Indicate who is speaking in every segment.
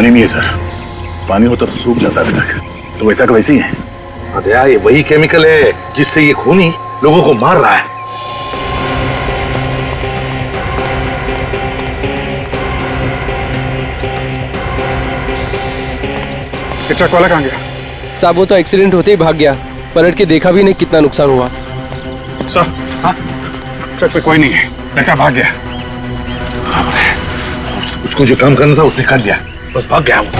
Speaker 1: पानी नहीं है सर, पानी होता तो सूख जाता अभी तक। तो वैसा का वैसे ही है।
Speaker 2: अरे ये वही केमिकल है जिससे ये खूनी लोगों को मार रहा है।
Speaker 3: ट्रक वाला कहाँ गया?
Speaker 4: साहब वो तो एक्सीडेंट होते ही भाग गया, पलट के देखा भी नहीं कितना नुकसान हुआ।
Speaker 3: सर हाँ, ट्रक पे कोई नहीं है, लगता भाग गया।
Speaker 2: उसको जो काम करना था उसने कर लिया, बस भाग गया वो।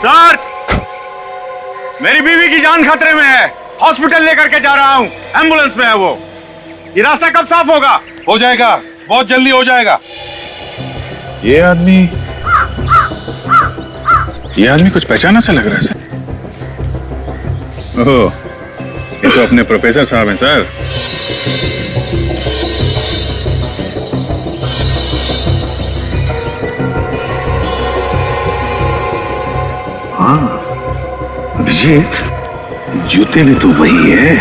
Speaker 3: सर, मेरी बीवी की जान खतरे में है, हॉस्पिटल लेकर के जा रहा हूँ, एम्बुलेंस में है वो। ये रास्ता कब साफ होगा?
Speaker 2: हो जाएगा, बहुत जल्दी हो जाएगा।
Speaker 1: ये आदमी कुछ पहचाना सा लग रहा है सर। ओह, ये तो अपने प्रोफेसर साहब हैं सर।
Speaker 2: हाँ अभिजीत, जूते में तो वही है।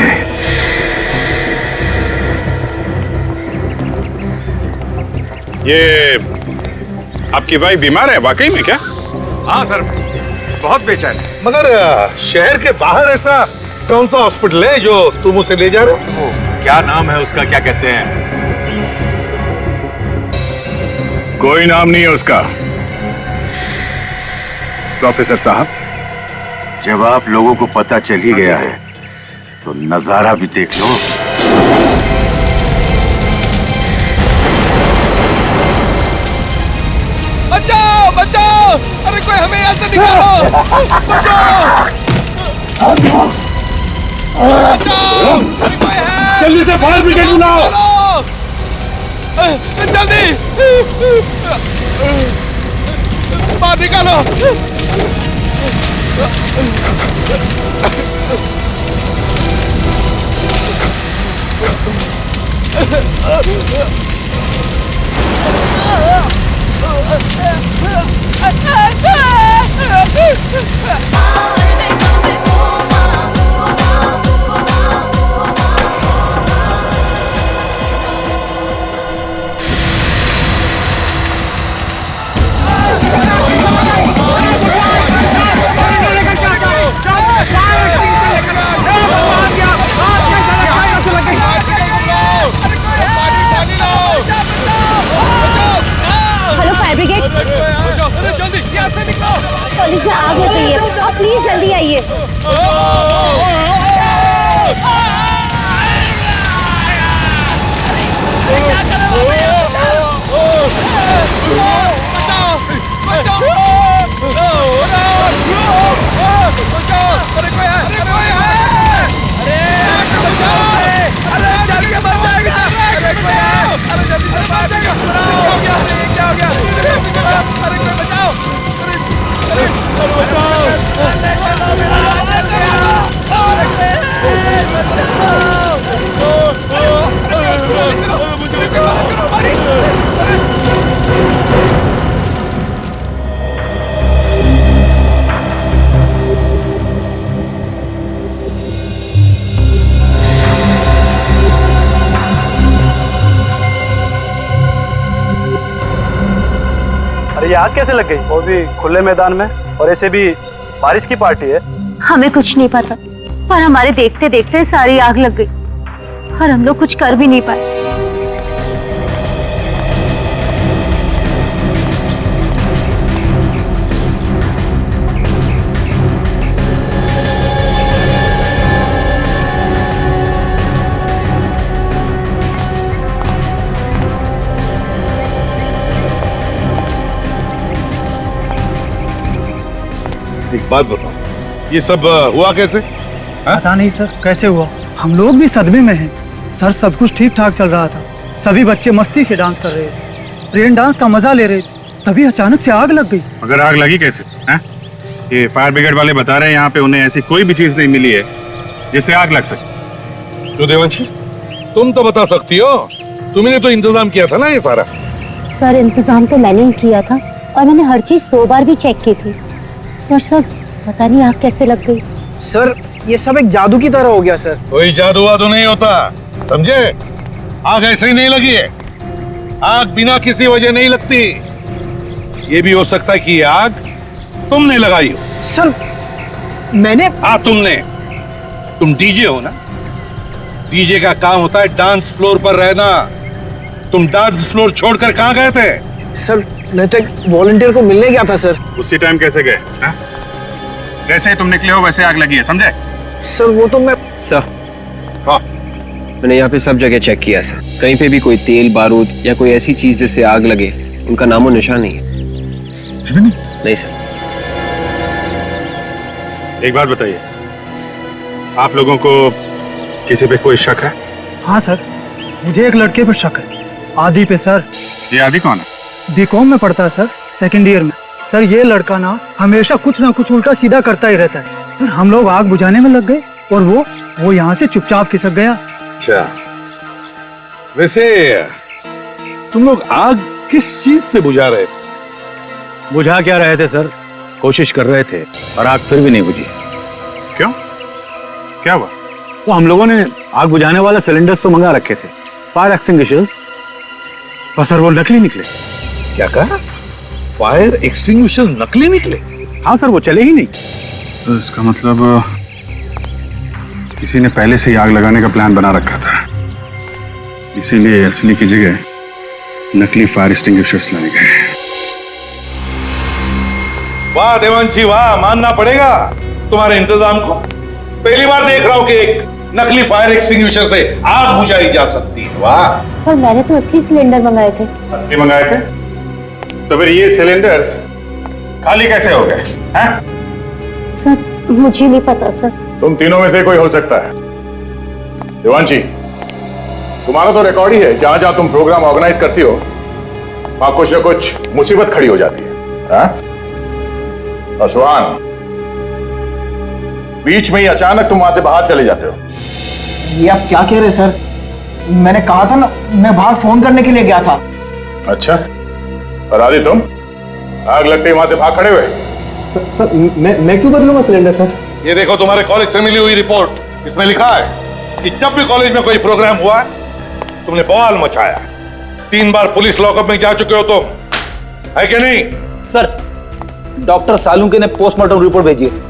Speaker 3: ये आपकी वाइफ बीमार है वाकई में क्या?
Speaker 5: हाँ सर, बहुत बेचैन।
Speaker 2: मगर शहर के बाहर ऐसा कौन सा हॉस्पिटल है जो तुम उसे ले जा रहे हो?
Speaker 5: क्या नाम है उसका, क्या कहते हैं?
Speaker 1: कोई नाम नहीं है उसका। प्रोफेसर साहब,
Speaker 5: जब आप लोगों को पता चल ही गया है तो नजारा भी देख लो।
Speaker 4: बचाओ बचाओ, अरे कोई हमें यहाँ से निकालो, बचाओ बचाओ, अरे कोई है,
Speaker 2: जल्दी से फायर ब्रिगेड बुलाओ।
Speaker 4: जल्दी बाहर निकालो।
Speaker 6: हेलो फायर ब्रिगेड, पुलिस में आग लग गई है, आप प्लीज जल्दी आइए।
Speaker 7: अरे ये आग कैसे लग गई? वो भी खुले मैदान में, और ऐसे भी बारिश की पार्टी है।
Speaker 6: हमें कुछ नहीं पता, पर हमारे देखते देखते सारी आग लग गई और हम लोग कुछ कर भी नहीं पाए।
Speaker 2: एक बात बताओ, ये सब हुआ कैसे?
Speaker 7: पता नहीं सर कैसे हुआ, हम लोग भी सदमे में हैं। सर सब कुछ ठीक ठाक चल रहा था, सभी बच्चे मस्ती से डांस कर रहे थे, रेन डांस का मजा ले रहे थे, तभी अचानक से आग लग गई।
Speaker 1: मगर आग लगी कैसे? हैं? ये फायर ब्रिगेड वाले बता रहे हैं यहाँ पे उन्हें ऐसी कोई भी चीज नहीं मिली है जिससे आग लग सके।
Speaker 2: तो देवांशी, तुम तो बता सकती हो, तुमने तो इंतजाम किया था ना ये सारा।
Speaker 6: सर इंतजाम तो मैंने ही किया था और मैंने हर चीज 2 बार भी चेक की थी, पर सर पता नहीं आग कैसे लग गई।
Speaker 7: सर ये सब एक जादू की तरह हो गया सर।
Speaker 2: कोई जादू वादू नहीं होता, समझे? आग ऐसे ही नहीं लगी है, आग बिना किसी वजह नहीं लगती। ये भी हो सकता है कि ये आग तुमने लगाई हो।
Speaker 7: सर मैंने
Speaker 2: हाँ तुमने। तुम डीजे हो ना? डीजे का काम होता है डांस फ्लोर पर रहना। तुम डांस फ्लोर छोड़कर कहाँ गए थे?
Speaker 7: सर मैं तो एक वॉलंटियर को मिलने गया था सर।
Speaker 1: उसी टाइम कैसे गए? हाँ? जैसे ही तुम निकले हो वैसे आग लगी है, समझे?
Speaker 7: सर वो तो मैं
Speaker 8: सर
Speaker 2: हाँ
Speaker 8: मैंने यहाँ पे सब जगह चेक किया सर, कहीं पे भी कोई तेल बारूद या कोई ऐसी चीज जिससे आग लगे उनका नामो निशान नहीं है। नहीं सर।
Speaker 1: एक बात बताइए, आप लोगों को किसी पे कोई शक है?
Speaker 7: हाँ सर मुझे एक लड़के पर शक है, आदि पे सर।
Speaker 1: ये आदि कौन है?
Speaker 7: बीकॉम में पढ़ता है सर, सेकंड ईयर में। सर ये लड़का ना हमेशा कुछ ना कुछ उल्टा सीधा करता ही रहता है। सर हम लोग आग बुझाने में लग गए और वो यहाँ से चुपचाप खिसक गया।
Speaker 2: अच्छा, वैसे तुम लोग आग किस चीज से बुझा रहे थे?
Speaker 3: बुझा क्या रहे थे सर? कोशिश कर रहे थे और आग फिर भी नहीं बुझी।
Speaker 1: क्यों? क्या हुआ?
Speaker 3: तो हम लोगों ने आग बुझाने वाला सिलेंडर्स तो मंगा रखे थे, फायर एक्सटिंग्विशर्स, पर सर वो नकली निकले।
Speaker 2: क्या कहा? फायर एक्सटिंग्विशर नकली निकले?
Speaker 3: हाँ सर, वो चले ही नहीं।
Speaker 1: तो इसका मतलब किसी ने पहले से ही आग लगाने का प्लान बना रखा था, इसीलिए असली की जगह नकली फायर एक्सटिंग्विशर्स लाए गए।
Speaker 2: वाह देवांशी वाह, मानना पड़ेगा तुम्हारे इंतजाम को। पहली बार देख रहा हूं कि एक नकली फायर एक्सटिंग्विशर से आग बुझाई जा सकती है। वाह।
Speaker 6: पर मैंने तो असली सिलेंडर मंगाए थे।
Speaker 1: असली मंगाए थे? तो फिर ये सिलेंडर्स खाली कैसे हो गए? हैं?
Speaker 6: सर मुझे नहीं पता सर।
Speaker 1: तुम तीनों में से कोई हो सकता है। देवांशी, तुम्हारा तो रिकॉर्ड ही है, जहां जहां तुम प्रोग्राम ऑर्गेनाइज करती हो वहां कुछ न कुछ मुसीबत खड़ी हो जाती है। हाँ? और सुहान, बीच में ही अचानक तुम वहां से बाहर चले जाते हो।
Speaker 7: ये आप क्या कह रहे हैं सर? मैंने कहा था ना मैं बाहर फोन करने के लिए गया था।
Speaker 1: अच्छा, और आदि तुम आग लगते ही वहां से भाग खड़े हुए?
Speaker 7: सर मैं क्यों बदलूंगा सिलेंडर सर?
Speaker 2: ये देखो तुम्हारे कॉलेज से मिली हुई रिपोर्ट, इसमें लिखा है कि जब भी कॉलेज में कोई प्रोग्राम हुआ तुमने बवाल मचाया। 3 बार पुलिस लॉकअप में जा चुके हो तुम, है कि नहीं?
Speaker 9: सर डॉक्टर सालुंके ने पोस्टमार्टम रिपोर्ट भेजी है।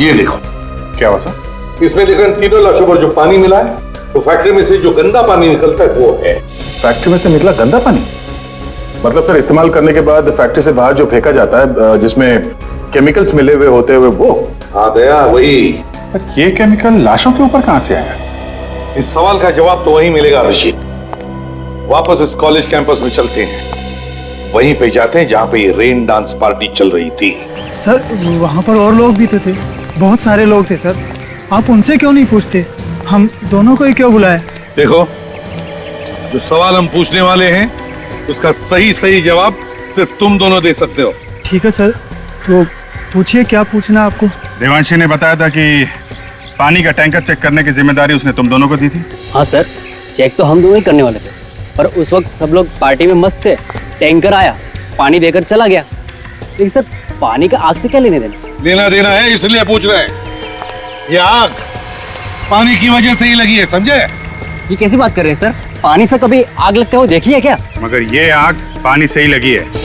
Speaker 2: ये देखो
Speaker 1: क्या हुआ सर?
Speaker 2: इसमें लिखा है तीनों लाशों पर जो पानी मिला है वो फैक्ट्री में से जो गंदा पानी निकलता है वो है।
Speaker 1: फैक्ट्री में से निकला गंदा पानी? मतलब सर इस्तेमाल करने के बाद फैक्ट्री से बाहर जो फेंका जाता है जिसमें केमिकल्स मिले हुए होते हुए वो?
Speaker 2: हाँ दया, वही।
Speaker 1: पर ये केमिकल लाशों के ऊपर कहां से आया?
Speaker 2: इस सवाल का जवाब तो वहीं मिलेगा अभिजीत। वापस इस कॉलेज कैंपस में चलते हैं, वहीं पे जाते हैं जहां पे ये रेन डांस पार्टी चल रही थी।
Speaker 7: सर वहाँ पर और लोग भी तो थे, बहुत सारे लोग थे सर। आप उनसे क्यों नहीं पूछते? हम दोनों को ही क्यों बुलाए?
Speaker 2: देखो, जो सवाल हम पूछने वाले हैं उसका सही जवाब सिर्फ तुम दोनों दे सकते हो।
Speaker 7: ठीक है सर, तो पूछिए क्या पूछना है आपको।
Speaker 1: देवांशी ने बताया था कि पानी का टैंकर चेक करने की जिम्मेदारी उसने तुम दोनों को दी थी।
Speaker 10: हाँ सर, चेक तो हम दोनों ही करने वाले थे, पर उस वक्त सब लोग पार्टी में मस्त थे। टैंकर आया, पानी देकर चला गया। लेकिन सर पानी का आग से क्या लेने देना?
Speaker 2: लेना देना है, इसलिए पूछ रहे हैं। ये आग पानी की वजह से ही लगी है, समझे?
Speaker 10: ये कैसी बात कर रहे हैं सर? पानी से कभी आग लगते हुए देखी है क्या?
Speaker 1: मगर ये आग पानी से ही लगी है।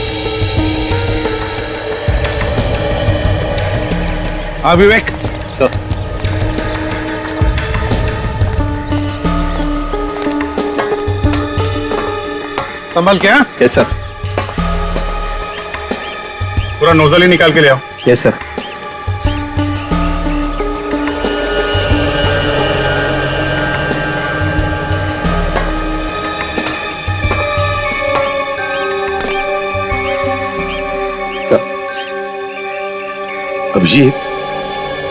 Speaker 2: हाँ विवेक, संभल क्या?
Speaker 8: Yes sir.
Speaker 1: पूरा नोजल ही निकाल के ले आओ।
Speaker 8: Yes sir.
Speaker 2: अभिजीत,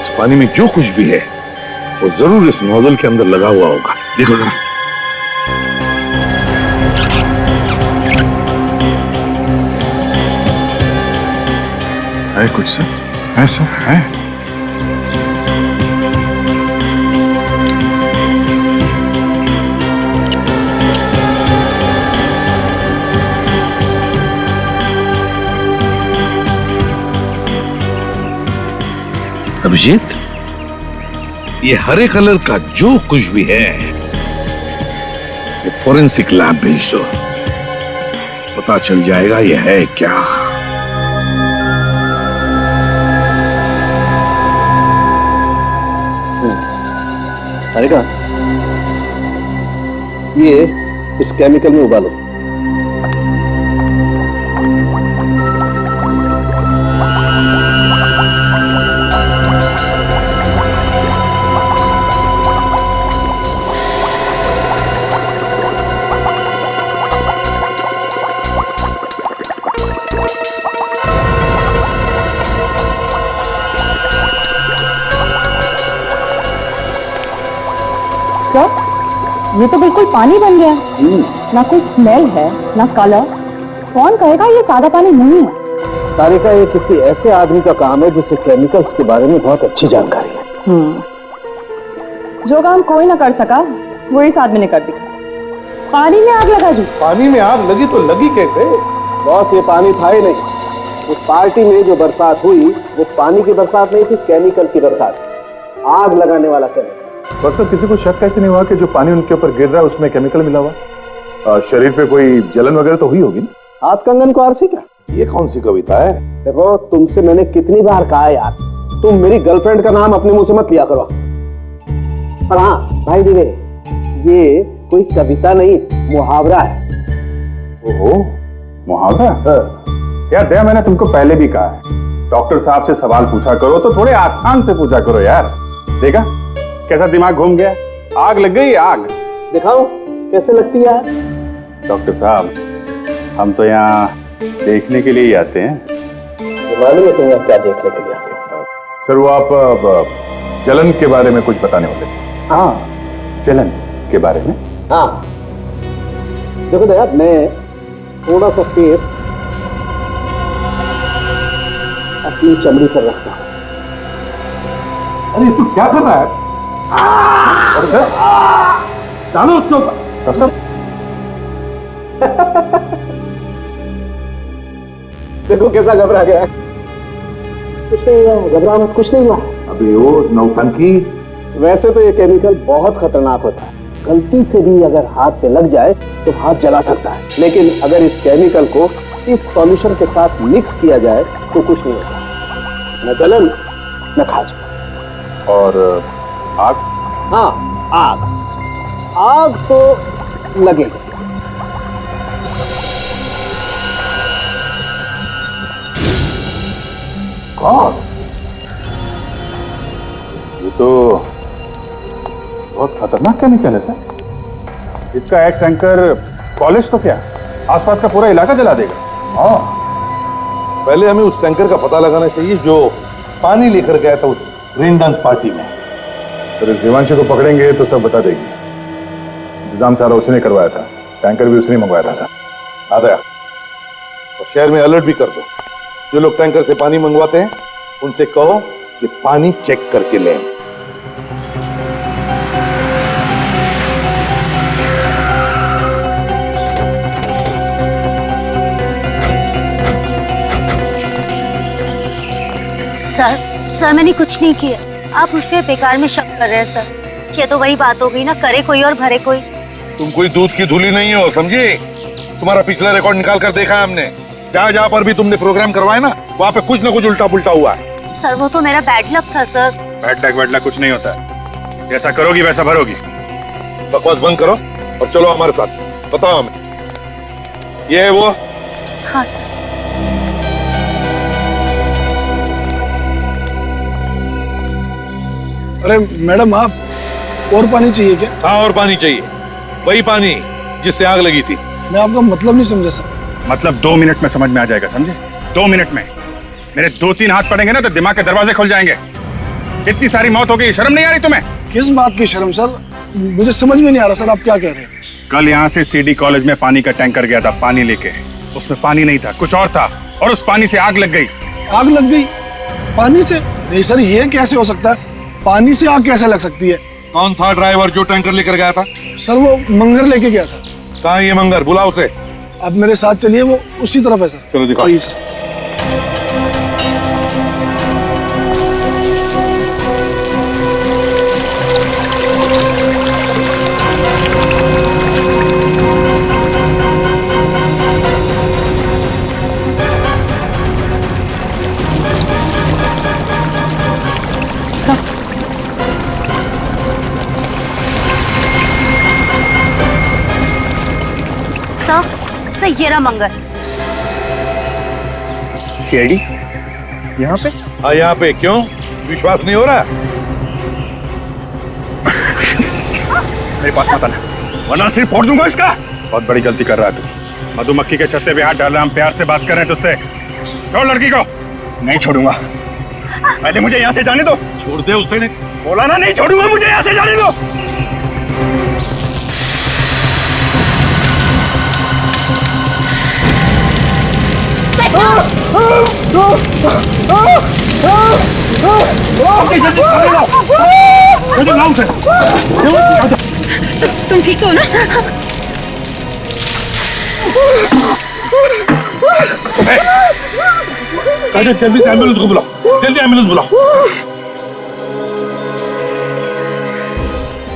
Speaker 2: इस पानी में जो कुछ भी है वो जरूर इस नोजल के अंदर लगा हुआ होगा। देखो जरा।
Speaker 1: है कुछ सर? है सर, है।
Speaker 2: अभिजीत, ये हरे कलर का जो कुछ भी है फोरेंसिक लैब भेज दो, पता चल जाएगा ये है क्या।
Speaker 11: अरेगा, ये इस केमिकल में उबालो।
Speaker 12: सर, ये तो बिल्कुल पानी बन गया। ना कोई स्मेल है ना कलर। कौन कहेगा ये सादा पानी नहीं है?
Speaker 11: तारिका, ये किसी ऐसे आदमी का काम है जिसे केमिकल्स के बारे में बहुत अच्छी जानकारी है।
Speaker 12: जो काम कोई ना कर सका वो इस आदमी ने कर दिया। पानी में आग लगा दी।
Speaker 11: पानी में आग लगी तो लगी कैसे? बॉस, ये पानी था ही नहीं। उस पार्टी में जो बरसात हुई वो पानी की बरसात नहीं थी, केमिकल की बरसात। आग लगाने वाला केमिकल।
Speaker 1: पर सर, किसी को शक कैसे नहीं हुआ कि जो पानी उनके ऊपर गिर रहा है उसमें केमिकल मिला हुआ? शरीर पे कोई जलन वगैरह तो हुई होगी?
Speaker 11: हाथ कंगन को आरसी क्या?
Speaker 2: ये कौन सी कविता है?
Speaker 11: देखो, तुमसे मैंने कितनी बार कहा यार, तुम मेरी गर्लफ्रेंड का नाम अपने मुंह से मत लिया करो। पर हाँ भाई दिवे, ये कोई कविता नहीं, मुहावरा है।
Speaker 1: ओहो, मुहावरा? यार दया, मैंने तुमको पहले भी कहा है, डॉक्टर साहब से सवाल पूछा करो तो थोड़े आसान से पूछा करो यार। देखा कैसा दिमाग घूम गया? आग लग गई, आग।
Speaker 11: दिखाओ कैसे लगती है यार?
Speaker 1: डॉक्टर साहब, हम तो यहाँ देखने के लिए ही आते हैं।
Speaker 11: मालूम है तुम यहाँ क्या देखने के लिए आते हो?
Speaker 1: सर, वो आप जलन के बारे में कुछ बताने वाले थे। हाँ, जलन के बारे में।
Speaker 11: हाँ देखो दया, मैं थोड़ा सा पेस्ट अपनी चमड़ी पर रखता हूं।
Speaker 1: अरे तू क्या कर रहा है? और सर, डालो उसके ऊपर। सर
Speaker 11: देखो कैसा घबरा गया। कुछ नहीं हुआ, घबरा मत, कुछ नहीं हुआ।
Speaker 1: अबे वो नौटंकी।
Speaker 11: वैसे तो ये केमिकल बहुत खतरनाक होता है, गलती से भी अगर हाथ पे लग जाए तो हाथ जला सकता है। लेकिन अगर इस केमिकल को इस सॉल्यूशन के साथ मिक्स किया जाए तो कुछ नहीं होता, न जलन न खाज।
Speaker 1: और आग?
Speaker 11: हाँ, आग। आग तो लगेगी।
Speaker 1: कौन? ये तो बहुत खतरनाक केमिकल है सर। इसका एक टैंकर कॉलेज तो क्या, आसपास का पूरा इलाका जला देगा।
Speaker 2: हाँ, पहले हमें उस टैंकर का पता लगाना चाहिए जो पानी लेकर गया था उस रेन डांस पार्टी में।
Speaker 1: तो इस देवांशी को पकड़ेंगे तो सब बता देगी। इंतजाम सारा उसने करवाया था, टैंकर भी उसने मंगवाया था सर।
Speaker 2: आ गया। और शहर में अलर्ट भी कर दो, जो लोग टैंकर से पानी मंगवाते हैं उनसे कहो कि पानी चेक करके लें।
Speaker 6: सर मैंने कुछ नहीं किया। आप मुझ पे बेकार में शक कर रहे हैं सर। ये तो वही बात हो गई ना, करे कोई और भरे कोई।
Speaker 2: तुम कोई दूध की धूली नहीं हो, समझी? तुम्हारा पिछला रिकॉर्ड निकाल कर देखा है हमने। जहाँ जहाँ पर भी तुमने प्रोग्राम करवाए ना, वहाँ पे कुछ ना कुछ उल्टा पुल्टा हुआ है।
Speaker 6: सर वो तो मेरा बैड लक था सर।
Speaker 3: बैड लक वैड लक कुछ नहीं होता, जैसा करोगी वैसा भरोगी।
Speaker 2: बकवास बंद करो और चलो हमारे साथ। बताओ हमें, ये है वो?
Speaker 6: हाँ सर।
Speaker 4: अरे मैडम, आप और पानी चाहिए क्या?
Speaker 2: हाँ, और पानी चाहिए, वही पानी जिससे आग लगी थी।
Speaker 4: मैं आपका मतलब नहीं समझा सर।
Speaker 3: मतलब 2 मिनट में समझ में आ जाएगा, समझे? 2 मिनट में। मेरे 2-3 हाथ पड़ेंगे ना तो दिमाग के दरवाजे खुल जाएंगे। इतनी सारी मौत हो गई, शर्म नहीं आ रही तुम्हें?
Speaker 4: किस बात की शर्म सर? मुझे समझ में नहीं आ रहा सर, आप क्या कह रहे हैं?
Speaker 3: कल यहाँ से सीडी कॉलेज में पानी का टैंकर गया था पानी लेके। उसमें पानी नहीं था, कुछ और था, और उस पानी से आग लग गई।
Speaker 4: आग लग गई पानी से? नहीं सर, ये कैसे हो सकता है? पानी से आग कैसे लग सकती है?
Speaker 2: कौन था ड्राइवर जो टैंकर लेकर गया था?
Speaker 4: सर वो मंगर लेके गया था।
Speaker 2: कहाँ है ये मंगर? बुलाओ उसे।
Speaker 4: आप मेरे साथ चलिए, वो उसी तरफ है सर।
Speaker 2: चलो दिखाओ।
Speaker 4: आइए सर।
Speaker 6: सर ये रहा मंगल।
Speaker 3: सीआईडी यहाँ पे?
Speaker 2: हाँ यहाँ पे। क्यों, विश्वास नहीं हो रहा?
Speaker 3: मेरे पास मत आना, वरना सिर्फ फोड़ दूंगा इसका। बहुत बड़ी गलती कर रहा है तू। मधुमक्खी के छत्ते पे हाथ डाल रहा, हम प्यार से बात कर रहे हैं तुझसे। छोड़ लड़की को। नहीं छोड़ूंगा, पहले मुझे यहाँ से जाने दो।
Speaker 2: छोड़ दे उसे। नहीं
Speaker 3: बोला ना, नहीं छोड़ूंगा, मुझे यहाँ से जाने दो।
Speaker 12: तुम ठीक हो ना?
Speaker 2: जल्दी से एम्बुलेंस को बुलाओ, जल्दी एम्बुलेंस बुलाओ।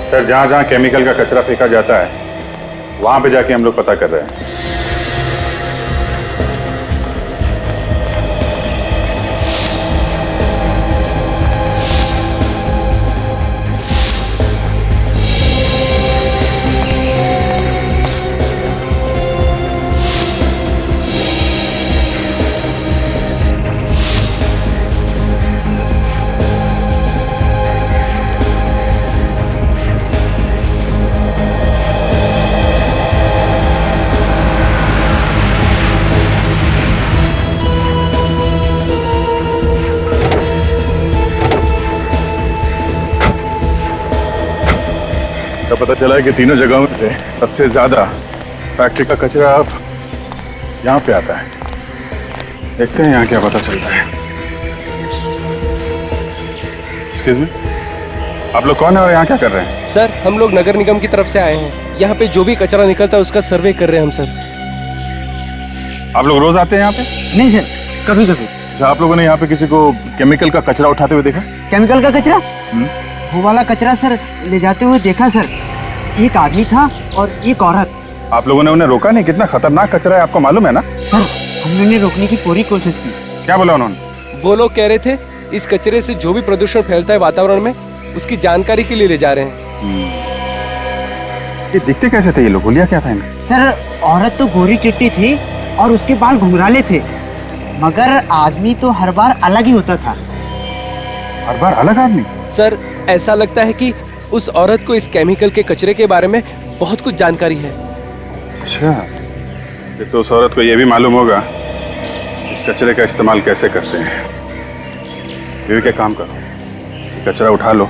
Speaker 1: सर, जहां जहां केमिकल का कचरा फेंका जाता है वहां पे जाके हम लोग पता कर रहे हैं। पता चला है कि तीनों जगहों में से सबसे ज्यादा फैक्ट्री का कचरा अब यहाँ पे आता है। देखते हैं यहाँ क्या पता चलता है। एक्सक्यूज मी, आप लोग कौन है और यहाँ क्या कर रहे हैं?
Speaker 4: सर, हम लोग नगर निगम की तरफ से आए हैं। यहाँ पे जो भी कचरा निकलता है उसका सर्वे कर रहे हैं हम सर।
Speaker 1: आप लोग रोज आते हैं यहाँ पे?
Speaker 7: नहीं सर, कभी कभी।
Speaker 1: अच्छा, आप लोगों ने यहाँ पे किसी को केमिकल का कचरा उठाते हुए देखा?
Speaker 7: केमिकल का कचरा? वो वाला कचरा सर ले जाते हुए देखा सर। एक आदमी था और एक औरत।
Speaker 1: आप लोगों ने उन्हें रोका नहीं? कितना खतरनाक कचरा है, आपको मालूम है ना?
Speaker 7: सर, हमने रोकने की पूरी कोशिश की।
Speaker 1: क्या बोला उन्होंने?
Speaker 4: वो लोग कह रहे थे इस कचरे से जो भी प्रदूषण फैलता है वातावरण में उसकी जानकारी के लिए ले जा रहे हैं।
Speaker 1: ये दिखते कैसे थे ये लोग? बोलिया क्या था इनका?
Speaker 7: सर, औरत तो गोरी चिट्टी थी और उसके बाल घुंघराले थे, मगर आदमी तो हर बार अलग ही होता था।
Speaker 1: हर बार अलग आदमी?
Speaker 4: सर, ऐसा लगता है कि उस औरत को इस केमिकल के कचरे के बारे में बहुत कुछ जानकारी है।
Speaker 1: अच्छा, ये तो उस औरत को ये भी मालूम होगा इस कचरे का इस्तेमाल कैसे करते हैं। बीवी के काम करो, ये कचरा उठा लो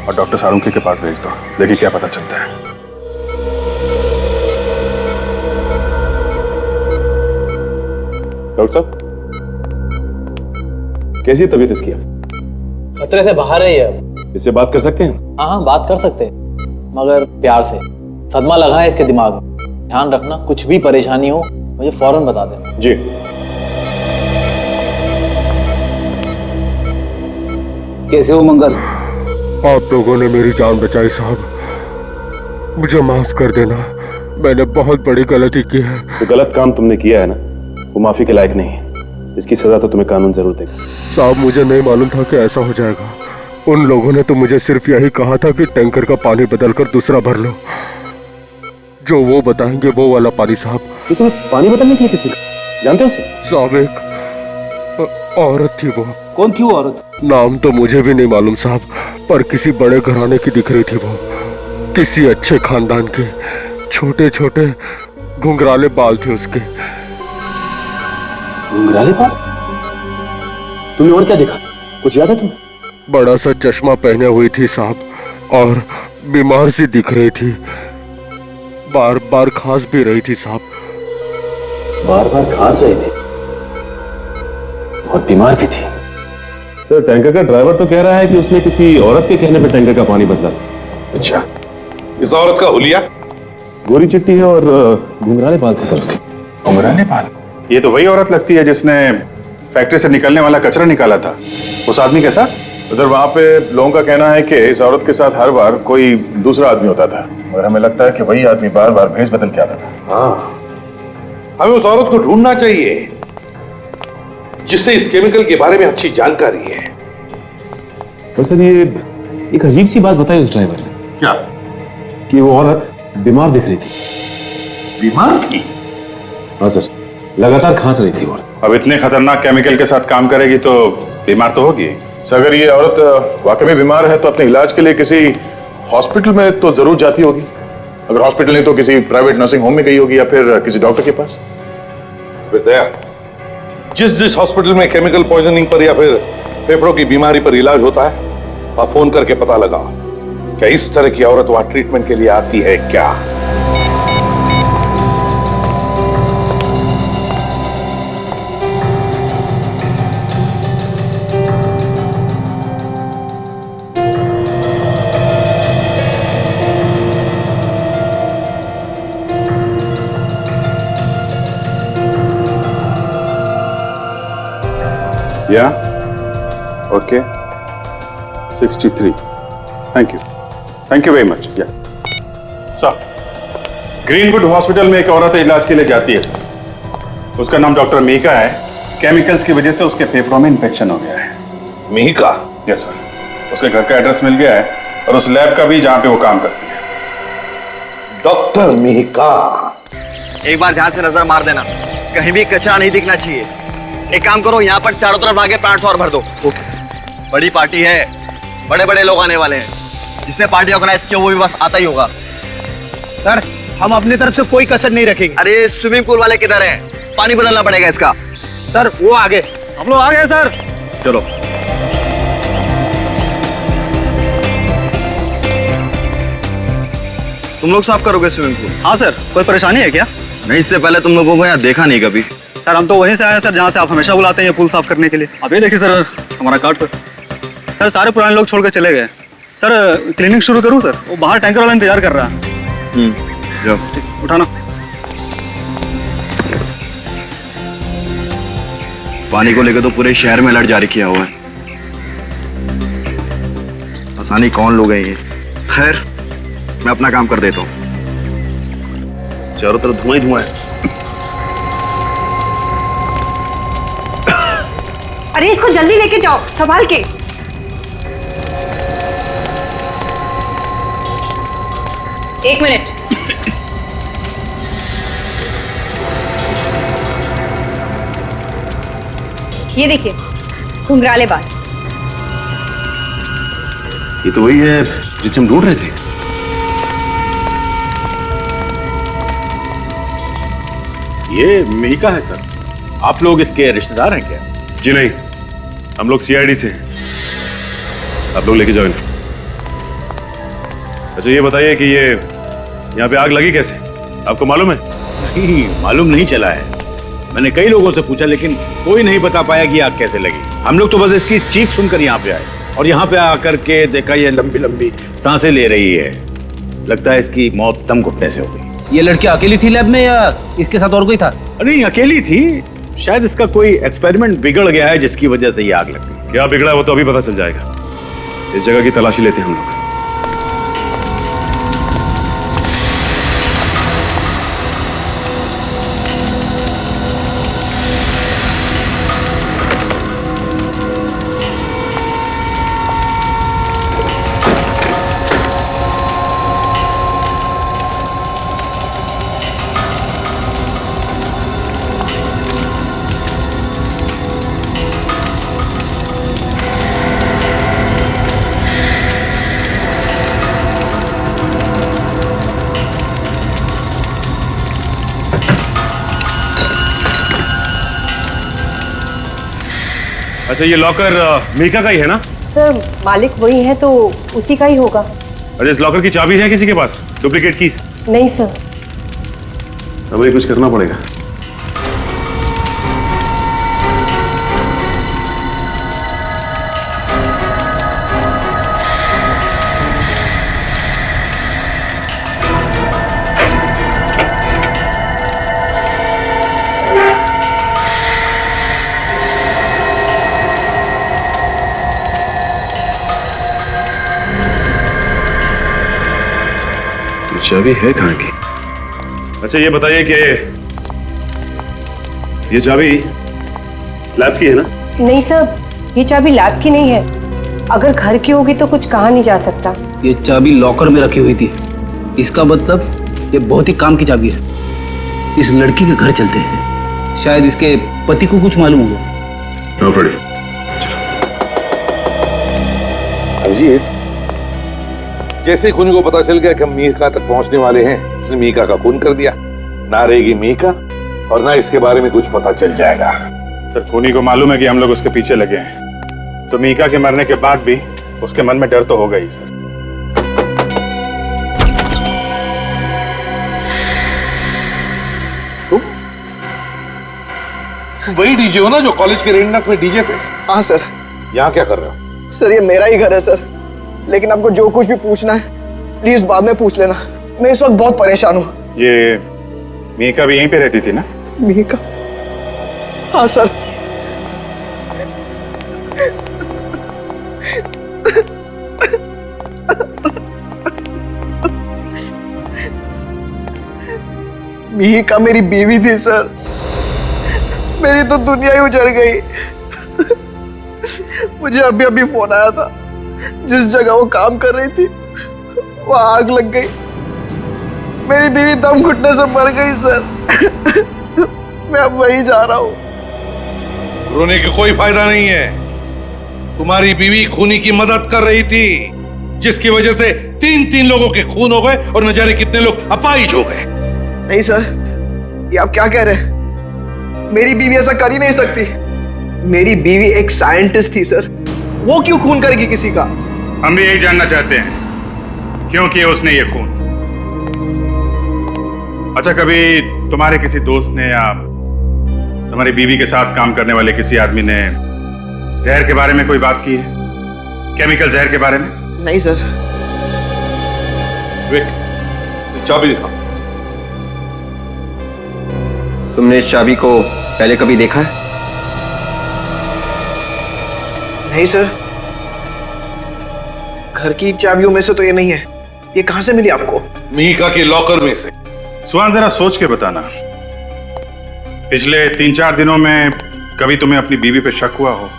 Speaker 1: और डॉक्टर सालुंके के पास भेज दो। देखिए क्या पता चलता है। डॉक्टर साहब, कैसी तबीयत इसकी?
Speaker 10: खतरे से बाहर है ये।
Speaker 1: इससे बात कर सकते हैं?
Speaker 10: हाँ, बात कर सकते हैं, मगर प्यार से। सदमा लगा है इसके दिमाग में। ध्यान रखना, कुछ भी परेशानी हो मुझे फौरन बता देना।
Speaker 1: जी।
Speaker 10: कैसे हो मंगल?
Speaker 13: आप लोगों ने मेरी जान बचाई साहब, मुझे माफ कर देना, मैंने बहुत बड़ी गलती की है।
Speaker 14: जो गलत काम तुमने किया है ना, वो माफी के लायक नहीं है। इसकी सजा तो तुम्हें कानून जरूर देगा।
Speaker 13: साहब, मुझे नहीं मालूम था कि ऐसा हो जाएगा। उन लोगों ने तो मुझे सिर्फ यही कहा था कि टैंकर का पानी बदलकर दूसरा भर लो। जो वो बताएंगे वो वाला पानी साहब।
Speaker 14: ये तुम्हें पानी बदलने के लिए किसी का जानते हो उसे?
Speaker 13: साहब, एक औरत थी। वो
Speaker 10: कौन थी वो औरत?
Speaker 13: नाम तो मुझे भी नहीं मालूम साहब, पर किसी बड़े घराने की दिख रही थी वो। किसी अच्छे खानदान की। छोटे छोटे घुंघराले बाल थे उसके।
Speaker 14: घुंघराले बाल? तुमने और क्या देखा? कुछ याद है तुम्हें?
Speaker 13: बड़ा सा चश्मा पहने हुई थी साहब और बीमार सी दिख रही थी। बार बार खांस भी रही थी साहब।
Speaker 14: बार बार खांस रही थी और बीमार भी थी। सर, टैंकर का ड्राइवर तो कह रहा है कि उसने किसी औरत के कहने पर टैंकर का पानी बदला सर।
Speaker 2: अच्छा, इस औरत का हुलिया?
Speaker 14: गोरी चिट्टी है और घुंघराले बाल थे सर उसके।
Speaker 1: घुंघराले बाल? ये तो वही औरत लगती है जिसने फैक्ट्री से निकलने वाला कचरा निकाला था उस आदमी के साथ। तो सर, वहां पे लोगों का कहना है कि इस औरत के साथ हर बार कोई दूसरा आदमी होता था, और हमें लगता है कि वही आदमी बार बार भेष बदल के आता था।
Speaker 2: हाँ, हमें उस औरत को ढूंढना चाहिए जिससे इस केमिकल के बारे में अच्छी जानकारी है।
Speaker 14: तो सर ये एक अजीब सी बात बताई उस ड्राइवर ने।
Speaker 2: क्या?
Speaker 14: कि वो औरत बीमार दिख रही थी।
Speaker 2: बीमार थी?
Speaker 14: हाँ सर, लगातार खांस रही थी औरत।
Speaker 3: अब इतने खतरनाक केमिकल के साथ काम करेगी तो बीमार तो होगी।
Speaker 1: सर अगर ये औरत वाकई में बीमार है तो अपने इलाज के लिए किसी हॉस्पिटल में तो जरूर जाती होगी। अगर हॉस्पिटल नहीं तो किसी प्राइवेट नर्सिंग होम में गई होगी या फिर किसी डॉक्टर के पास।
Speaker 2: विद्या, जिस हॉस्पिटल में केमिकल पॉइजनिंग पर या फिर फेफड़ों की बीमारी पर इलाज होता है, वहां फोन करके पता लगा क्या इस तरह की औरत वहां ट्रीटमेंट के लिए आती है क्या?
Speaker 3: या okay 63 thank you very much. या सर, ग्रीनवुड हॉस्पिटल में एक औरत इलाज के लिए जाती है सर। उसका नाम डॉक्टर मीका है। केमिकल्स की वजह से उसके फेफड़ों में इंफेक्शन हो गया है।
Speaker 2: मीका?
Speaker 3: यस सर, उसके घर का एड्रेस मिल गया है और उस लैब का भी जहां पे वो काम करती है।
Speaker 2: डॉक्टर मीका।
Speaker 15: एक बार ध्यान से नजर मार देना, कहीं भी कचरा नहीं दिखना चाहिए। एक काम करो, यहाँ पर चारों तरफ आगे प्लांट और भर दो। बड़ी पार्टी है, बड़े बड़े लोग आने वाले हैं। जिसने पार्टी ऑर्गेनाइज किया वो भी बस आता ही होगा।
Speaker 9: सर, हम अपनी तरफ से कोई कसर नहीं रखेंगे।
Speaker 15: अरे स्विमिंग पूल वाले किधर हैं? पानी बदलना पड़ेगा इसका।
Speaker 9: सर वो आगे, हम लोग आ गए सर।
Speaker 15: चलो। तुम लोग साफ करोगे स्विमिंग पूल?
Speaker 9: हाँ सर, कोई परेशानी है क्या?
Speaker 15: नहीं, इससे पहले तुम लोगों को यहाँ देखा नहीं कभी।
Speaker 9: सर हम तो वहीं से आए सर जहाँ से आप हमेशा बुलाते हैं ये पुल साफ करने के लिए। अब ये देखिए सर हमारा कार्ड सर। सर सारे पुराने लोग छोड़कर चले गए। सर क्लीनिंग शुरू करूँ सर? वो बाहर टैंकर वाला इंतजार कर रहा है।
Speaker 15: जाओ
Speaker 9: उठाना।
Speaker 15: पानी को लेकर तो पूरे शहर में अलर्ट जारी किया हुआ है। पता नहीं कौन लोग हैं ये। खैर, मैं अपना काम कर देता हूँ।
Speaker 14: चारों तरफ धुआं ही धुआं है।
Speaker 12: अरे इसको जल्दी लेके जाओ, संभाल के। एक मिनट। ये देखिए, घुंघराले बाल।
Speaker 14: ये तो वही है जिसे हम ढूंढ रहे थे।
Speaker 5: ये मीका है सर। आप लोग इसके रिश्तेदार हैं क्या?
Speaker 14: जी नहीं, हम लोग सीआईडी से हैं। आप लोग लेके जाओ इन्हें। अच्छा ये बताइए कि ये यहाँ पे आग लगी कैसे? आपको मालूम है?
Speaker 5: नहीं, मालूम नहीं चला है। मैंने कई लोगों से पूछा लेकिन कोई नहीं बता पाया कि आग कैसे लगी। हम लोग तो बस इसकी चीख सुनकर यहाँ पे आए और यहाँ पे आकर के देखा ये लंबी लंबी सांसें ले रही है। लगता है इसकी मौत दम घुटने से हो गई।
Speaker 10: ये लड़की अकेली थी लैब में या इसके साथ और कोई था?
Speaker 5: नहीं, अकेली थी। शायद इसका कोई एक्सपेरिमेंट बिगड़ गया है जिसकी वजह से ये आग लग गई।
Speaker 14: क्या बिगड़ा है वो तो अभी पता चल जाएगा। इस जगह की तलाशी लेते हैं हम लोग। अच्छा ये लॉकर मीका का ही है ना?
Speaker 12: सर मालिक वही है तो उसी का ही होगा।
Speaker 14: अच्छा इस लॉकर की चाबी है किसी के पास? Duplicate keys?
Speaker 12: नहीं सर।
Speaker 14: हमें कुछ करना पड़ेगा। चाबी है कहाँ की? अच्छा ये बताइए कि ये चाबी लैब की है ना?
Speaker 12: नहीं सर, ये चाबी लैब की नहीं है।
Speaker 16: अगर घर की होगी तो कुछ कहा नहीं जा सकता।
Speaker 10: ये चाबी लॉकर में रखी हुई थी, इसका मतलब ये बहुत ही काम की चाबी है। इस लड़की के घर चलते हैं, शायद इसके पति को कुछ मालूम होगा।
Speaker 2: अभिजीत, जैसे खूनी को पता चल गया कि हम मीका तक पहुंचने वाले हैं, उसने मीका का खून कर दिया। ना रहेगी मीका और ना इसके बारे में कुछ पता चल जाएगा।
Speaker 3: सर खूनी को मालूम है कि हम लोग उसके पीछे लगे हैं, तो मीका के मरने के बाद भी उसके मन में डर तो होगा ही सर।
Speaker 2: तुम वही डीजे हो ना जो कॉलेज के रेंडनाथ में डीजे थे?
Speaker 17: हाँ सर।
Speaker 2: यहाँ क्या कर रहे हो?
Speaker 17: सर ये मेरा ही घर है सर, लेकिन आपको जो कुछ भी पूछना है प्लीज बाद में पूछ लेना। मैं इस वक्त बहुत परेशान हूँ।
Speaker 3: ये मीका भी यहीं पे रहती थी ना?
Speaker 17: मीका? हाँ सर। मीका मेरी बीवी थी सर, मेरी तो दुनिया ही उजड़ गई। मुझे अभी अभी फोन आया था, जिस जगह वो काम कर रही थी वहां आग लग गई। मेरी बीवी दम घुटने से मर गई सर। मैं अब वहीं जा रहा हूँ।
Speaker 2: रोने का कोई फायदा नहीं है। तुम्हारी बीवी खूनी की मदद कर रही थी, जिसकी वजह से 3 लोगों के खून हो गए और न जाने कितने लोग अपाहिज हो गए।
Speaker 17: नहीं सर, ये आप क्या कह रहे हैं? मेरी बीवी ऐसा कर ही नहीं सकती। मेरी बीवी एक साइंटिस्ट थी सर, वो क्यों खून करेगी किसी का?
Speaker 3: हम भी यही जानना चाहते हैं, क्यों किया उसने ये खून। अच्छा, कभी तुम्हारे किसी दोस्त ने या तुम्हारी बीवी के साथ काम करने वाले किसी आदमी ने जहर के बारे में कोई बात की है? केमिकल जहर के बारे में?
Speaker 17: नहीं सर।
Speaker 2: विक, चाबी दिखा।
Speaker 8: तुमने इस चाबी को पहले कभी देखा है?
Speaker 17: नहीं सर, घर की चाबियों में से तो ये नहीं है। ये कहां से मिली आपको?
Speaker 2: मीका के लॉकर में से।
Speaker 3: सुहान, जरा सोच के बताना, पिछले 3-4 दिनों में कभी तुम्हें अपनी बीवी पे शक हुआ हो?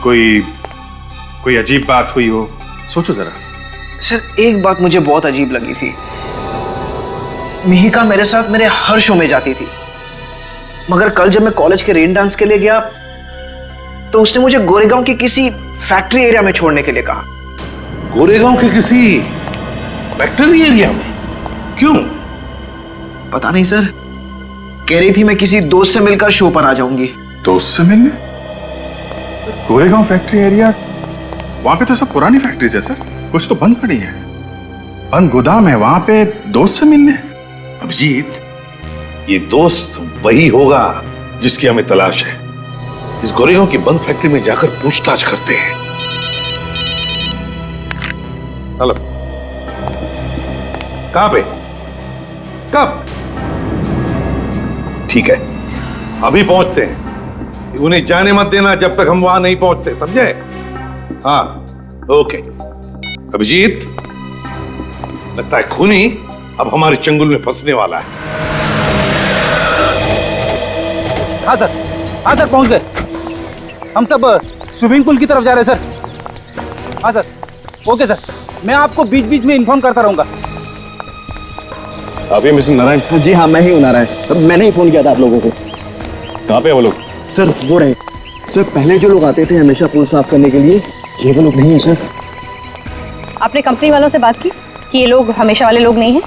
Speaker 3: कोई अजीब बात हुई हो? सोचो जरा।
Speaker 17: सर एक बात मुझे बहुत अजीब लगी थी। मिहिका मेरे साथ मेरे हर शो में जाती थी, मगर कल जब मैं कॉलेज के रेन डांस के लिए गया तो उसने मुझे गोरेगांव की किसी फैक्ट्री एरिया में छोड़ने के लिए कहा।
Speaker 2: गोरेगांव के किसी फैक्ट्री एरिया में? क्यों?
Speaker 17: पता नहीं सर, कह रही थी मैं किसी दोस्त से मिलकर शो पर आ जाऊंगी।
Speaker 3: दोस्त से मिलने? गोरेगांव फैक्ट्री एरिया, वहां पे तो सब पुरानी फैक्ट्रीज है सर, कुछ तो बंद पड़ी है, बंद गोदाम है, वहां पे दोस्त से मिलने?
Speaker 2: अभिजीत, ये दोस्त वही होगा जिसकी हमें तलाश है। इस गोरेगांव की बंद फैक्ट्री में जाकर पूछताछ करते हैं। हेलो, कहां पे? कब? ठीक है, अभी पहुंचते हैं। उन्हें जाने मत देना जब तक हम वहां नहीं पहुंचते, समझे? हाँ, ओके। अभिजीत, लगता है खूनी अब हमारे चंगुल में फंसने वाला है।
Speaker 10: हाँ सर पहुंच गए। हम सब स्विमिंग पूल की तरफ जा रहे हैं सर। हाँ सर, ओके सर, मैं आपको बीच बीच में इन्फॉर्म करता रहूंगा।
Speaker 14: आप ही मिस्टर नारायण?
Speaker 17: जी हाँ, मैं ही हूँ नारायण। मैंने ही फोन किया था आप लोगों को।
Speaker 14: कहाँ पे वो लोग?
Speaker 17: सर वो रहे सर, पहले जो लोग आते थे हमेशा पुल साफ करने के लिए, ये वो लोग नहीं है सर।
Speaker 12: आपने कंपनी वालों से बात की कि ये लोग हमेशा वाले लोग नहीं हैं?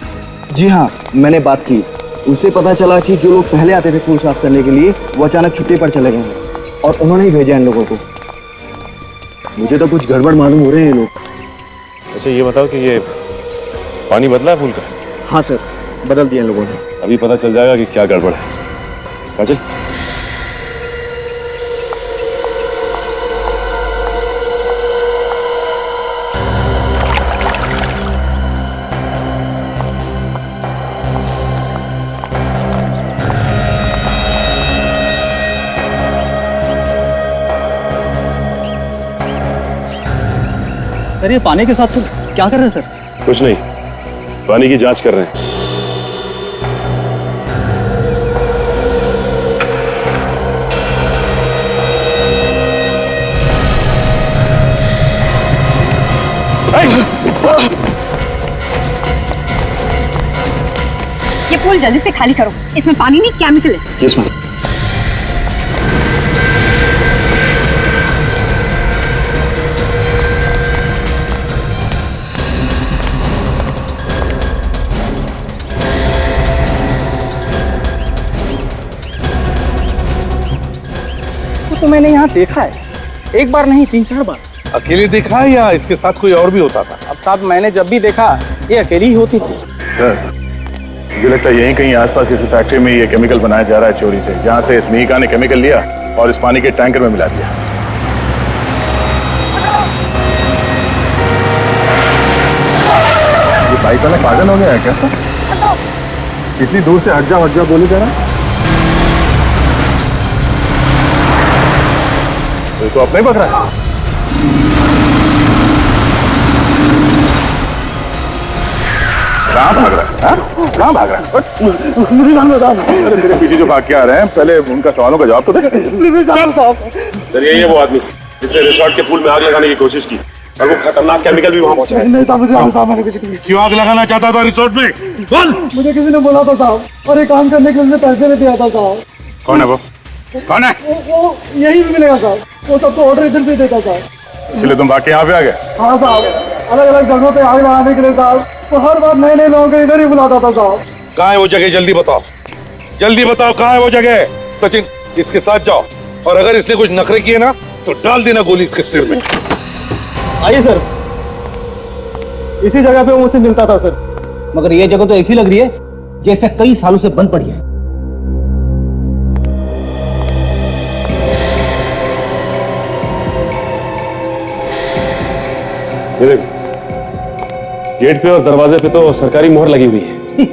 Speaker 17: जी हाँ, मैंने बात की। उनसे पता चला कि जो लोग पहले आते थे पुल साफ करने के लिए वो अचानक छुट्टी पर चले गए हैं और उन्होंने ही भेजा इन लोगों को। मुझे तो कुछ गड़बड़ मालूम हो रहे हैं ये लोग।
Speaker 14: अच्छा ये बताओ कि ये पानी बदला है पुल का?
Speaker 17: हाँ सर, बदल दिया इन लोगों ने।
Speaker 14: अभी पता चल जाएगा कि क्या गड़बड़ है। काजल,
Speaker 9: सर ये पानी के साथ तो क्या कर रहे हैं सर?
Speaker 14: कुछ नहीं, पानी की जांच कर रहे हैं।
Speaker 12: पूल जल्दी से खाली करो, इसमें पानी नहीं केमिकल है।
Speaker 14: Yes ma'am.
Speaker 10: तो मैंने यहाँ देखा है, एक बार नहीं 3-4 बार।
Speaker 2: अकेले देखा है या इसके साथ कोई और भी होता था?
Speaker 10: अब साहब मैंने जब भी देखा ये अकेली ही होती थी।
Speaker 1: सर मुझे लगता है यहीं कहीं आसपास किसी फैक्ट्री में ये केमिकल बनाया जा रहा है चोरी से, जहां से इस मिहिका ने केमिकल लिया और इस पानी के टैंकर में मिला दिया। ये बाइक वाला पागल हो गया है क्या सर? इतनी दूर से हट जा बोली जरा। तो अपने ही पक रहा है। कहाँ भाग रहा है? कहाँ भाग रहा है? अरे मेरे पीछे जो भाग के आ रहे हैं, पहले उनका सवालों का जवाब तो दे।
Speaker 14: सर यही है वो आदमी जिसने रिसोर्ट के पूल में आग लगाने की कोशिश की और वो खतरनाक केमिकल भी वहां पहुंचा है।
Speaker 2: क्यों आग लगाना चाहता था रिसोर्ट में? बोल।
Speaker 7: मुझे किसी ने बोला था साहब, और ये काम करने के लिए पैसे भी दिया था साहब।
Speaker 1: कौन है वो? कौन है?
Speaker 7: वो यही भी मिलेगा साहब, वो सबको ऑर्डर इधर से देता साहब।
Speaker 1: इसलिए तुम भाग के यहाँ पे आ गए?
Speaker 7: हाँ साहब, अलग अलग जगहों पे आग लगाने के लिए साहब, तो हर बार नए नए लोगों को इधर ही बुलाता था साहब।
Speaker 2: कहाँ है वो जगह? जल्दी बताओ, जल्दी बताओ कहाँ है वो जगह। सचिन इसके साथ जाओ और अगर इसने कुछ नखरे किए ना तो डाल देना गोली इसके सिर में।
Speaker 7: आइए सर, इसी जगह पे वो मुझसे मिलता था सर।
Speaker 10: मगर ये जगह तो ऐसी लग रही है जैसे कई सालों से बंद पड़ी है।
Speaker 14: गेट पे और दरवाजे पे तो सरकारी मोहर लगी हुई है।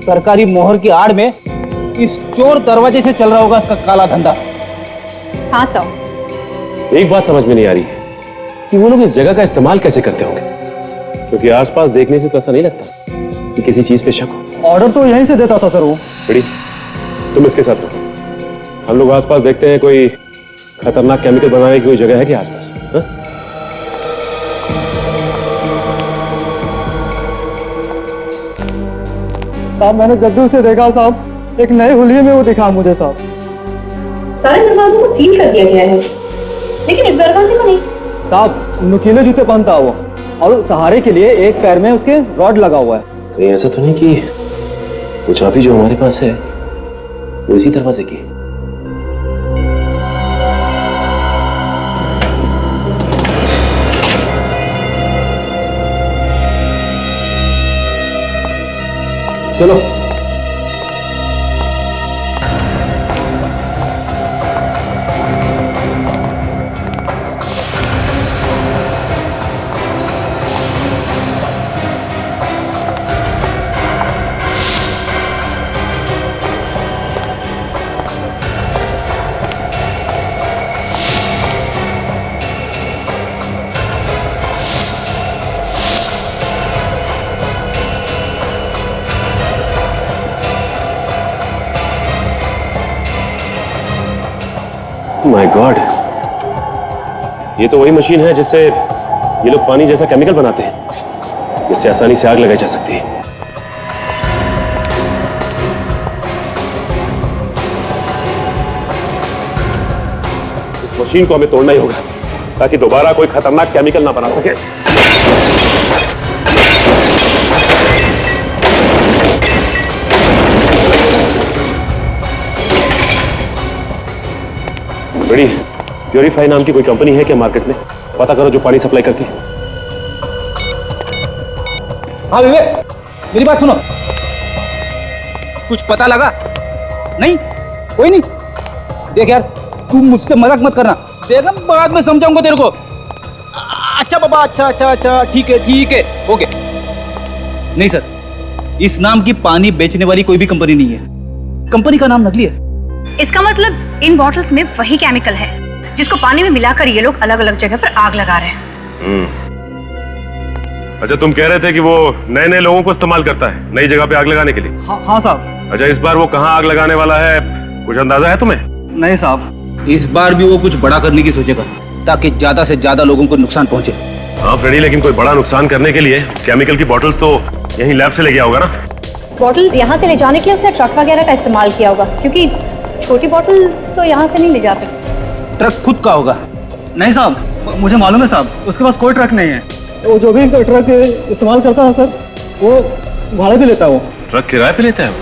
Speaker 10: सरकारी मोहर की आड़ में इस चोर दरवाजे से चल रहा होगा इसका काला धंधा।
Speaker 12: हाँ सर।
Speaker 14: एक बात समझ में नहीं आ रही है कि वो लोग इस जगह का इस्तेमाल कैसे करते होंगे, क्योंकि आसपास देखने से तो ऐसा नहीं लगता कि किसी चीज पे शक हो।
Speaker 7: ऑर्डर तो यहीं से देता था सर वो।
Speaker 14: बड़ी तुम इसके साथ रहो, हम लोग आसपास देखते हैं कोई खतरनाक केमिकल बनाने की कोई जगह है क्या आसपास? हाँ?
Speaker 7: साहब मैंने जब भी उसे देखा साहब, एक नए हुलिये में वो दिखा मुझे साहब।
Speaker 12: सारे दरवाजों को सील कर दिया गया है, लेकिन इस दरवाजे को नहीं।
Speaker 7: साहब नुकीले जूते पहनता वो, और सहारे के लिए एक पैर में उसके रॉड लगा हुआ है।
Speaker 14: कहीं ऐसा तो नहीं कि वो चाबी जो हमारे पास है वो इसी दरवाजे की?
Speaker 10: चलो
Speaker 14: माय गॉड, ये तो वही मशीन है जिससे ये लोग पानी जैसा केमिकल बनाते हैं, जिससे आसानी से आग लगाई जा सकती है। इस मशीन को हमें तोड़ना ही होगा ताकि दोबारा कोई खतरनाक केमिकल ना बना सके। बड़ी प्योरीफाई नाम की कोई कंपनी है क्या मार्केट में? पता करो जो पानी सप्लाई करती है।
Speaker 10: हाँ विवेक, मेरी बात सुनो। कुछ पता लगा? नहीं? कोई नहीं? देख यार, तुम मुझसे मजाक मत करना, देखना बाद में समझाऊंगा तेरे को। अच्छा बाबा, अच्छा ठीक है ओके। नहीं सर, इस नाम की पानी बेचने वाली कोई भी कंपनी नहीं है। कंपनी का नाम नकली है।
Speaker 12: इसका मतलब इन बॉटल्स में वही केमिकल है जिसको पानी में मिलाकर ये लोग अलग अलग जगह पर आग लगा रहे हैं।
Speaker 14: अच्छा, तुम कह रहे थे कि वो नए नए लोगों को इस्तेमाल करता है नई जगह पे आग लगाने के लिए?
Speaker 7: हाँ साहब।
Speaker 14: अच्छा, इस बार वो कहाँ आग लगाने वाला है, कुछ अंदाजा है तुम्हें?
Speaker 7: नहीं साहब।
Speaker 10: इस बार भी वो कुछ बड़ा करने की सोचेगा ताकि ज्यादा से ज्यादा लोगों को नुकसान पहुंचे।
Speaker 14: हाँ फ्रेडी, लेकिन कोई बड़ा नुकसान करने के लिए केमिकल की बॉटल्स तो यहीं लैब से ले गया होगा ना?
Speaker 12: बॉटल यहाँ से ले जाने के लिए उसने ट्रक वगैरह का इस्तेमाल किया होगा, क्योंकि छोटी बॉटल्स तो यहाँ से नहीं ले जा सकती।
Speaker 9: ट्रक खुद का होगा। नहीं साहब, मुझे मालूम है साहब, उसके पास कोई ट्रक नहीं है। वो जो भी ट्रक इस्तेमाल करता है सर, वो भाड़े पे लेता है। वो
Speaker 14: ट्रक किराए पे लेता है वो?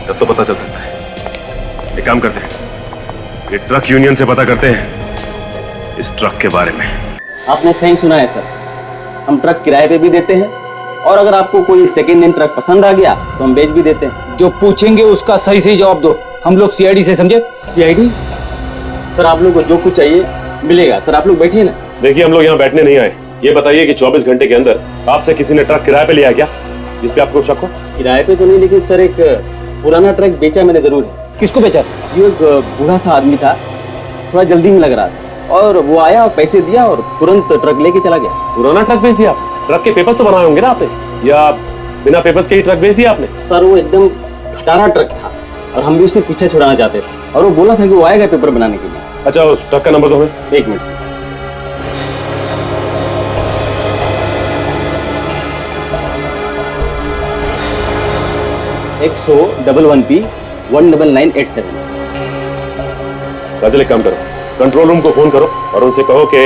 Speaker 14: तब तो पता चल सकता है। एक काम करते हैं, ये ट्रक यूनियन से पता करते हैं इस ट्रक के बारे में।
Speaker 10: आपने सही सुना है सर, हम ट्रक किराए पे भी देते हैं और अगर आपको कोई सेकेंड हैंड ट्रक पसंद आ गया तो हम बेच भी देते हैं। जो पूछेंगे उसका सही सही जवाब दो। हम लोग सीआईडी से, समझे? सीआईडी? सर आप लोग को जो कुछ चाहिए मिलेगा। सर आप लोग बैठिए ना।
Speaker 14: देखिए, हम लोग यहाँ बैठने नहीं आए। ये बताइए कि 24 घंटे के अंदर आपसे किसी ने ट्रक किराए पे लिया क्या, जिस पे आपको शक हो?
Speaker 10: किराए पे तो नहीं, लेकिन सर एक पुराना ट्रक बेचा मैंने जरूर है।
Speaker 14: किसको बेचा?
Speaker 10: ये एक बूढ़ा सा आदमी था, थोड़ा जल्दी में लग रहा था और वो आया और पैसे दिया और तुरंत ट्रक लेके चला गया।
Speaker 14: पुराना ट्रक बेच दिया? ट्रक के पेपर्स तो बनाए होंगे ना आपने, या बिना पेपर्स के ही ट्रक बेच दिया आपने?
Speaker 10: सर वो एकदम खटारा ट्रक था और हम भी उससे पीछे छुड़ाना चाहते थे और वो बोला था कि वो आएगा पेपर बनाने के लिए।
Speaker 14: अच्छा, उस ट्रक का नंबर दो हमें।
Speaker 10: एक मिनट से। XO11P 19987।
Speaker 14: काजल, एक काम करो, कंट्रोल रूम को फोन करो और उनसे कहो कि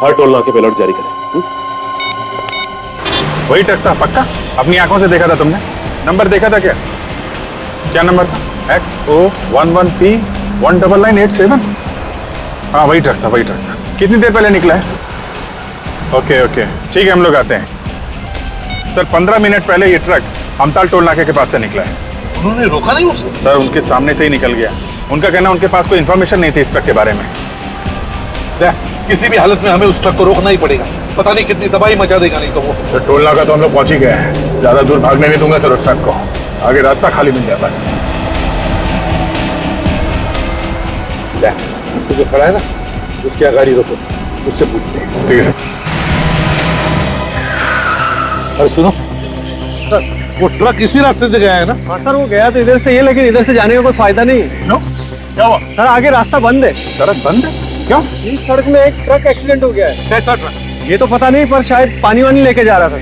Speaker 14: हर टोल नाके पे अलर्ट जारी करें।
Speaker 3: वही ट्रक था पक्का? अपनी आंखों से देखा था तुमने? नंबर देखा था क्या? क्या नंबर था? XO11P 19987। हाँ वही ट्रक था, वही ट्रक था। कितनी देर पहले निकला है? ओके ओके, ठीक है, हम लोग आते हैं। सर 15 मिनट पहले ये ट्रक हमताल टोल नाके के पास से निकला है।
Speaker 2: उन्होंने रोका नहीं उसे?
Speaker 3: सर उनके सामने से ही निकल गया। उनका कहना उनके पास कोई इन्फॉर्मेशन नहीं थी इस ट्रक के बारे में।
Speaker 2: किसी भी हालत में हमें उस ट्रक को रोकना ही पड़ेगा। पता नहीं कितनी तबाही मचा देगा नहीं तो वो।
Speaker 1: सर टोल नाका तो हम लोग पहुंच ही गए हैं, ज्यादा दूर भागने नहीं दूंगा सर उस ट्रक को। आगे रास्ता खाली मिल जाए बस।
Speaker 2: तो जो खड़ा है ना, उसकी गाड़ी रोको, उससे पूछते हैं।
Speaker 1: ठीक है।
Speaker 2: अरे सुनो सर, वो ट्रक इसी रास्ते से गया है ना?
Speaker 9: हाँ सर, वो गया तो इधर से ही, लेकिन इधर से जाने का कोई फायदा नहीं।
Speaker 3: नो? क्या हुआ?
Speaker 9: सर आगे रास्ता बंद है।
Speaker 3: सड़क बंद है? क्यों?
Speaker 9: इस सड़क में एक ट्रक एक्सीडेंट हो गया है।
Speaker 3: कैसा ट्रक?
Speaker 9: ये तो पता नहीं, पर शायद पानी वानी लेके जा रहा था।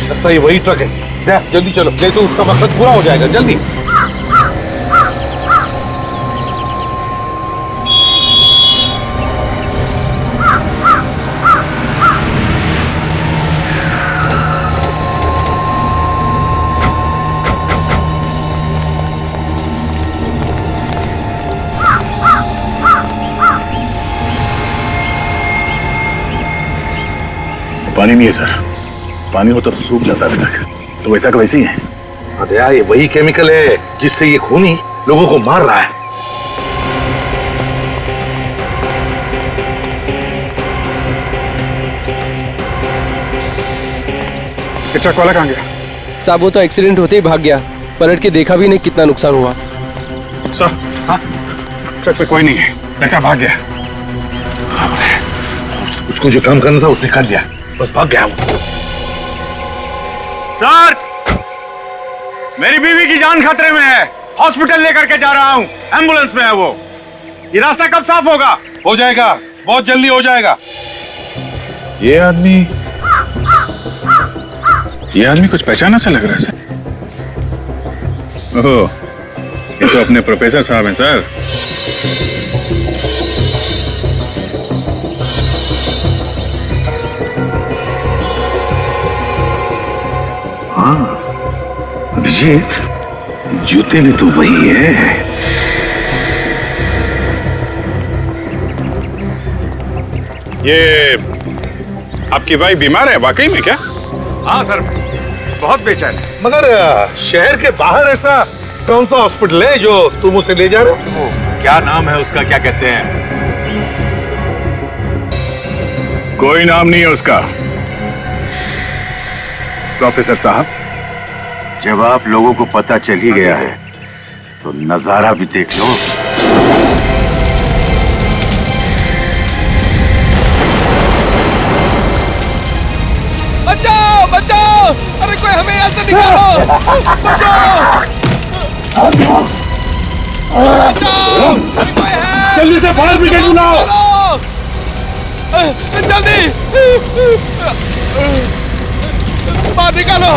Speaker 2: लगता है ये वही ट्रक है। जल्दी चलो, नहीं तो उसका मकसद पूरा हो जाएगा। जल्दी।
Speaker 1: पानी नहीं है सर, पानी होता तो सूख जाता अभी तक। तो वैसा का वैसे ही है।
Speaker 2: अदया, ये वही केमिकल है जिससे ये खूनी लोगों को मार रहा है।
Speaker 3: ट्रक वाला कहाँ गया?
Speaker 8: साहब वो तो एक्सीडेंट होते ही भाग गया, पलट के देखा भी नहीं कितना नुकसान हुआ।
Speaker 3: सर हाँ, ट्रक पे कोई नहीं है, लगता भाग गया।
Speaker 2: उसको जो काम करना था उसने कर दिया, बस भाग गया वो।
Speaker 5: सर, मेरी बीवी की जान खतरे में है, हॉस्पिटल लेकर के जा रहा हूँ, एम्बुलेंस में है वो। ये रास्ता कब साफ होगा?
Speaker 2: हो जाएगा, बहुत जल्दी हो जाएगा।
Speaker 3: ये आदमी कुछ पहचाना सा लग रहा है सर। ओह, ये तो अपने प्रोफेसर साहब हैं सर।
Speaker 2: हाँ अभिजीत, जूते में तो वही है।
Speaker 3: ये आपकी भाई बीमार है वाकई में क्या?
Speaker 5: हाँ सर, बहुत बेचैन है।
Speaker 2: मगर शहर के बाहर ऐसा कौन सा हॉस्पिटल है जो तुम उसे ले जा रहे हो?
Speaker 5: क्या नाम है उसका, क्या कहते हैं?
Speaker 1: कोई नाम नहीं है उसका। प्रोफेसर साहब,
Speaker 5: जब आप लोगों को पता चल ही गया है तो नजारा भी देख लो।
Speaker 4: बचाओ बचाओ, अरे कोई हमें यहाँ से निकालो, बचाओ बचाओ, अरे कोई है,
Speaker 5: जल्दी से फायर ब्रिगेड बुलाओ।
Speaker 4: जल्दी बाहर निकालो।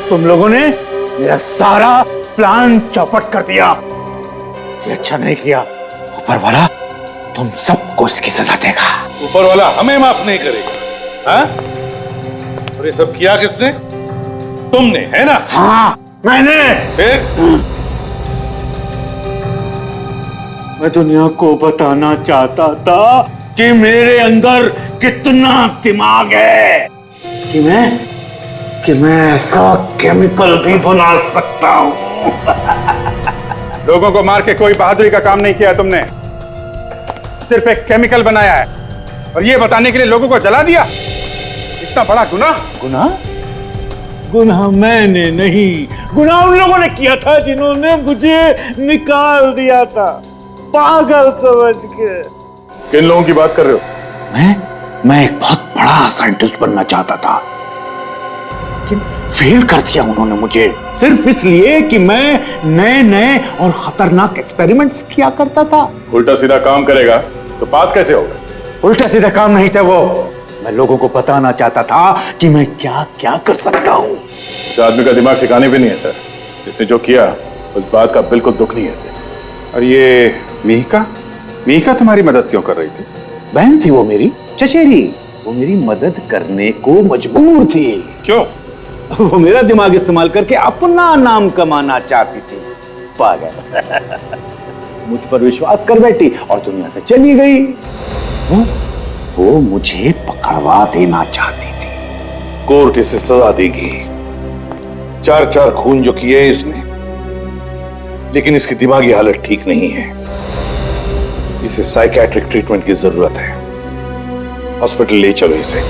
Speaker 5: तुम लोगों ने मेरा सारा प्लान चौपट कर दिया। ये अच्छा नहीं किया। ऊपर वाला तुम सबको इसकी सजा देगा।
Speaker 2: ऊपर वाला हमें माफ नहीं करेगा। हाँ? और ये सब किया किसने? तुमने, है ना?
Speaker 5: हाँ, मैंने।
Speaker 2: फिर?
Speaker 5: मैं दुनिया को बताना चाहता था कि मेरे अंदर कितना दिमाग है, कि मैं ऐसा केमिकल भी बना सकता हूं।
Speaker 3: लोगों को मार के कोई बहादुरी का काम नहीं किया है तुमने, सिर्फ एक केमिकल बनाया है और ये बताने के लिए लोगों को जला दिया। इतना बड़ा गुनाह।
Speaker 5: गुनाह मैंने नहीं, गुनाह उन लोगों ने किया था जिन्होंने मुझे निकाल दिया था, पागल समझ के।
Speaker 1: किन लोगों की बात कर रहे हो?
Speaker 5: मैं एक बहुत बड़ा साइंटिस्ट बनना चाहता था, लेकिन फेल कर दिया उन्होंने मुझे, सिर्फ इसलिए कि मैं नए नए और खतरनाक एक्सपेरिमेंट्स किया करता था।
Speaker 1: उल्टा सीधा काम करेगा तो पास कैसे होगा?
Speaker 5: उल्टा सीधा काम नहीं था वो। मैं लोगों को बताना चाहता था कि मैं क्या क्या कर सकता हूँ।
Speaker 1: इस आदमी का दिमाग ठिकाने पे नहीं है सर। इसने जो किया उस बात का बिल्कुल दुख नहीं है सर।
Speaker 3: और ये मीका तुम्हारी मदद क्यों कर रही थी?
Speaker 5: बहन थी वो मेरी, चचेरी। वो मेरी मदद करने को मजबूर थी।
Speaker 3: क्यों?
Speaker 5: वो मेरा दिमाग इस्तेमाल करके अपना नाम कमाना चाहती थी, पागल। मुझ पर विश्वास कर बैठी और दुनिया से चली गई। वो मुझे पकड़वा देना चाहती थी।
Speaker 2: कोर्ट इसे सजा देगी। 4 खून जो किए इसने, लेकिन इसकी दिमागी हालत ठीक नहीं है। इसे साइकियाट्रिक ट्रीटमेंट की जरूरत है। हॉस्पिटल ले चलो इसे।